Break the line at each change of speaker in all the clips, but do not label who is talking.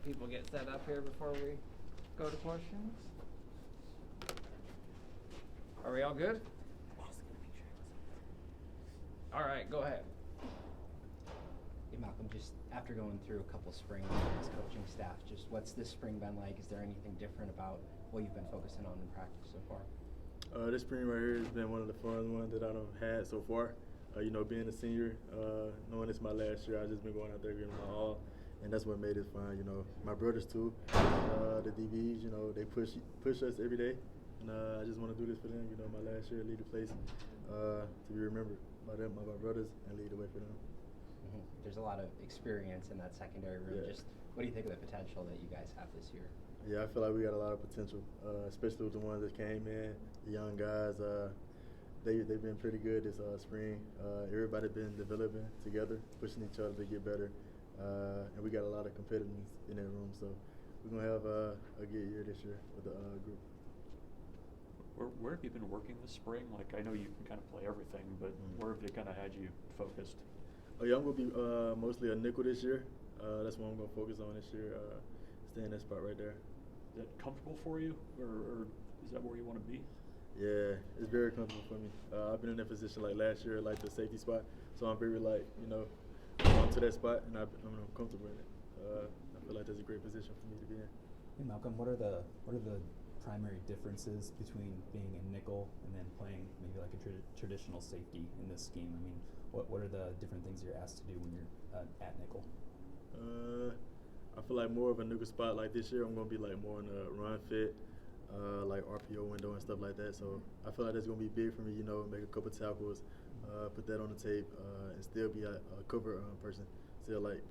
people get set up here before we go to questions. Are we all good? All right, go ahead.
Hey Malcolm, just after going through a couple springs as coaching staff, just what's this spring been like? Is there anything different about what you've been focusing on in practice so far?
This spring right here has been one of the fun ones that I've had so far. Being a senior, knowing it's my last year, I've just been going out there giving my all, and that's what made it fun. My brothers too, the DBs, they push us every day, and I just want to do this for them. My last year, lead the place to be remembered by them, by my brothers, and lead the way for them.
Mm-hmm. There's a lot of experience in that secondary room.
Yeah.
Just what do you think of the potential that you guys have this year?
Yeah, I feel like we got a lot of potential, especially with the ones that came in, the young guys. They've been pretty good this spring. Everybody been developing together, pushing each other to get better, and we got a lot of competitiveness in that room. So we're gonna have a good year this year with the group.
Where have you been working this spring? Like, I know you can kind of play everything, but where have they kind of had you focused?
Oh yeah, I'm gonna be mostly a nickel this year. That's what I'm gonna focus on this year. Stay in that spot right there.
Is that comfortable for you, or is that where you want to be?
Yeah, it's very comfortable for me. I've been in that position like last year, like the safety spot. So I'm very on to that spot, and I'm comfortable in it. I feel like that's a great position for me to be in.
Hey Malcolm, what are the primary differences between being a nickel and then playing maybe like a traditional safety in this scheme? I mean, what are the different things you're asked to do when you're at nickel?
I feel like more of a nickel spot like this year. I'm gonna be like more in a run fit, like RPO window and stuff like that. So I feel like that's gonna be big for me. Make a couple tackles, put that on the tape, and still be a cover person. Still like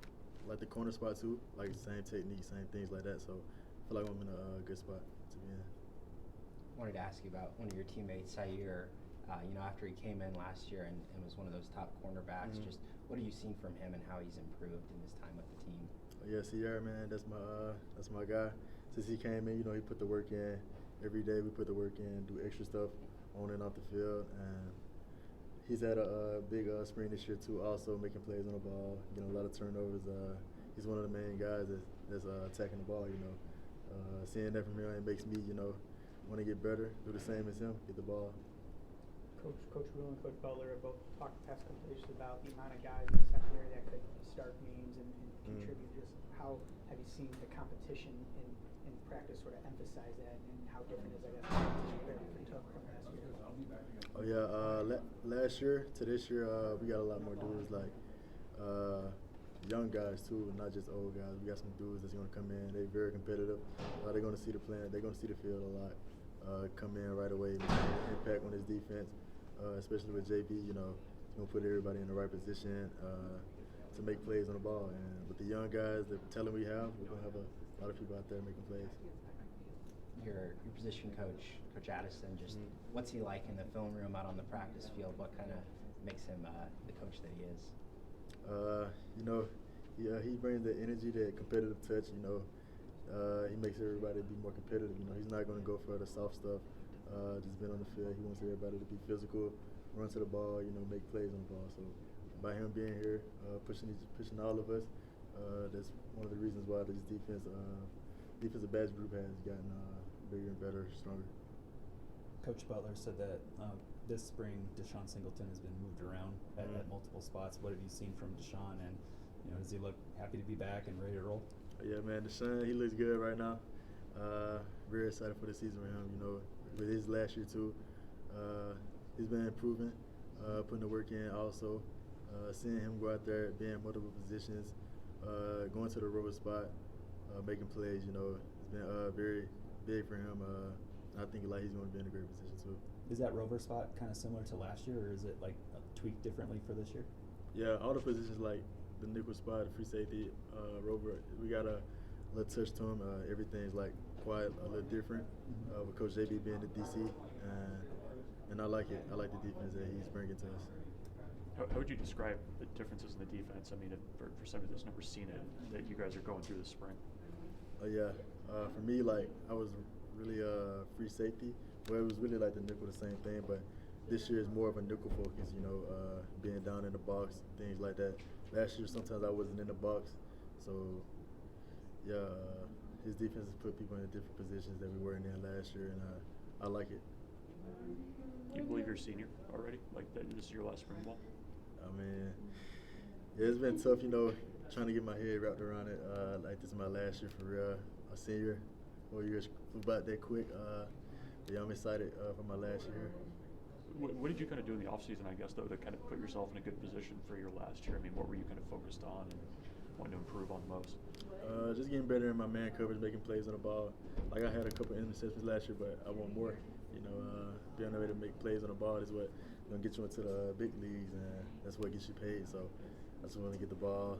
the corner spot too, like same technique, same things like that. So I feel like I'm in a good spot to be in.
I wanted to ask you about one of your teammates, Sayer. After he came in last year and was one of those top cornerbacks, just what have you seen from him and how he's improved in his time with the team?
Yeah, Sierra, man, that's my guy. Since he came in, he put the work in. Every day we put the work in, do extra stuff on and off the field, and he's had a big spring this year too. Also making plays on the ball, getting a lot of turnovers. He's one of the main guys that's attacking the ball. Seeing that from him, it makes me want to get better, do the same as him, get the ball.
Coach Rule and Coach Butler have both talked the past couple days about the amount of guys in the secondary that could start games and contribute. Just how have you seen the competition in practice sort of emphasize that, and how different is, I guess, the competition very tough from last year?
Oh yeah, last year to this year, we got a lot more dudes like young guys too, not just old guys. We got some dudes that's gonna come in. They're very competitive. They're gonna see the plan. They're gonna see the field a lot. Come in right away, make an impact on his defense. Especially with JB, he's gonna put everybody in the right position to make plays on the ball. And with the young guys, the talent we have, we're gonna have a lot of people out there making plays.
Your position coach, Coach Addison, just what's he like in the film room, out on the practice field? What kind of makes him the coach that he is? He brings that energy, that competitive touch. He makes everybody be more competitive. He's not going to go for the soft stuff. Just being on the field, he wants everybody to be physical, run to the ball, make plays on the ball. So by him being here, pushing all of us, that's one of the reasons why this defensive backs group has gotten bigger and better, stronger.
Coach Butler said that this spring Deshaun Singleton has been moved around at multiple spots. What have you seen from Deshaun, and does he look happy to be back and ready to roll?
Yeah, man, Deshaun, he looks good right now. Very excited for the season with him. With his last year too, he's been improving, putting the work in. Also, seeing him go out there, being in multiple positions, going to the rover spot, making plays. It's been very big for him. I think he's going to be in a great position too.
Is that rover spot kind of similar to last year, or is it like tweaked differently for this year?
Yeah, all the positions like the nickel spot, the free safety, rover, we got a little touch to him. Everything's like quite a little different with Coach JB being the DC, and I like it. I like the defense that he's bringing to us.
How would you describe the differences in the defense? I mean, for somebody that's never seen it, that you guys are going through this spring.
For me, like I was really free safety. Well, it was really like the nickel, the same thing, but this year is more of a nickel focus. Being down in the box, things like that. Last year, sometimes I wasn't in the box, so
Yeah, his defense has put people in different positions that we weren't in last year, and I like it.
Do you believe you're a senior already? Like that this is your last spring ball?
I mean, yeah, it's been tough, trying to get my head wrapped around it. Like this is my last year for real, a senior. 4 years flew by that quick. Yeah, I'm excited for my last year.
What did you kind of do in the offseason, I guess, though, to kind of put yourself in a good position for your last year? I mean, what were you kind of focused on and wanting to improve on the most?
Just getting better in my man coverage, making plays on the ball. Like I had a couple interceptions last year, but I want more. Being able to make plays on the ball is what gonna get you into the big leagues, and that's what gets you paid. So I just want to get the ball,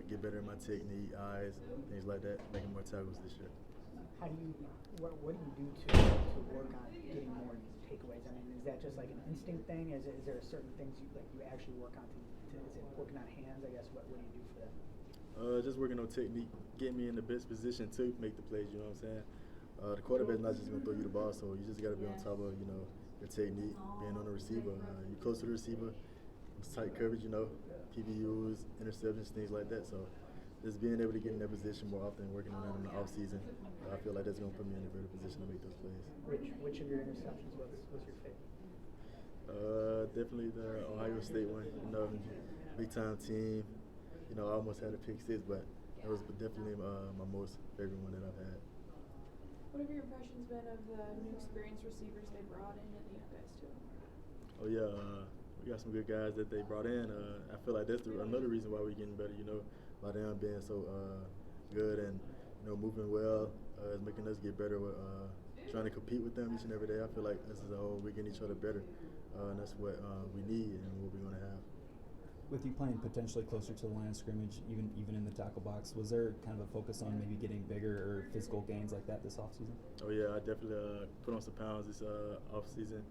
get better in my technique, eyes, things like that, making more tackles this year.
What do you do to work on getting more takeaways? I mean, is that just like an instinct thing? Is there certain things you actually work on is it working on hands? I guess what do you do for that?
Just working on technique, getting me in the best position to make the plays. You know what I'm saying? The quarterback's not just gonna throw you the ball, so you just gotta be on top of your technique, being on the receiver. You close to the receiver, it's tight coverage. PBUs, interceptions, things like that. So just being able to get in that position more often, working on that in the off season, I feel like that's gonna put me in a better position to make those plays.
Which of your interceptions was your favorite?
Definitely the Ohio State one. Big time team. I almost had a pick six, but that was definitely my most favorite one that I've had.
What have your impressions been of the new experienced receivers they brought in and the young guys too?
Oh yeah, we got some good guys that they brought in. I feel like that's another reason why we're getting better. By them being so good and moving well, is making us get better with trying to compete with them each and every day. I feel like this is a whole we're getting each other better, and that's what we need and what we're going to have.
With you playing potentially closer to the line of scrimmage, even in the tackle box, was there kind of a focus on maybe getting bigger or physical gains like that this offseason?
Oh yeah, I definitely put on some pounds this offseason,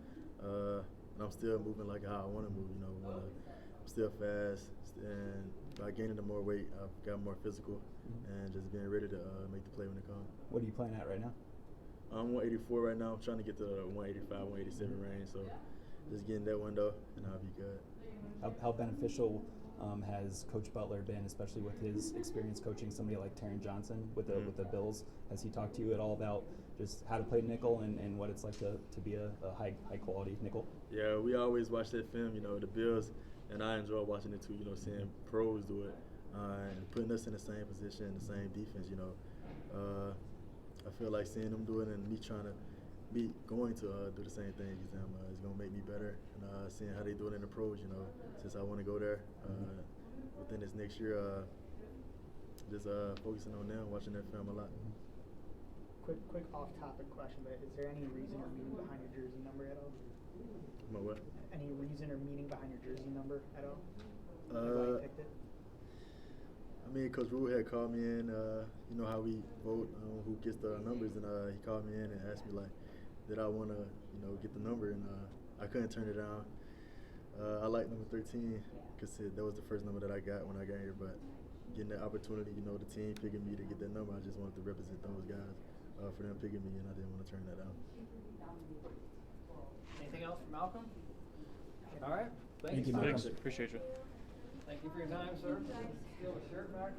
and I'm still moving like how I want to move. I'm still fast, and by gaining the more weight, I've got more physical, and just being ready to make the play when it comes.
What are you playing at right now?
I'm 184 right now. I'm trying to get to the 185, 187 range, so just getting that window, and I'll be good.
How beneficial has Coach Butler been, especially with his experience coaching somebody like Taron Johnson with the Bills? Has he talked to you at all about just how to play nickel and what it's like to be a high quality nickel? Yeah,
we always watch that film. The Bills, and I enjoy watching it too. Seeing pros do it and putting us in the same position, the same defense. I feel like seeing them do it and me going to do the same thing as them is going to make me better. And seeing how they do it in the pros, since I want to go there within this next year, just focusing on them, watching that film a lot.
Quick off-topic question, but is there any reason or meaning behind your jersey number at all?
My what?
Any reason or meaning behind your jersey number at all? Why you picked it?
I mean, Coach Rule had called me in, how we vote on who gets the numbers, and he called me in and asked me, did I want to, get the number, and I couldn't turn it down. I like number 13 because that was the first number that I got when I got here, but getting that opportunity, the team picking me to get that number, I just wanted to represent those guys for them picking me, and I didn't want to turn that down.
Anything else for Malcolm? All right. Thank you,
Malcolm.
Thanks. Appreciate you.
Thank you for your time, sir. Steal the shirt back.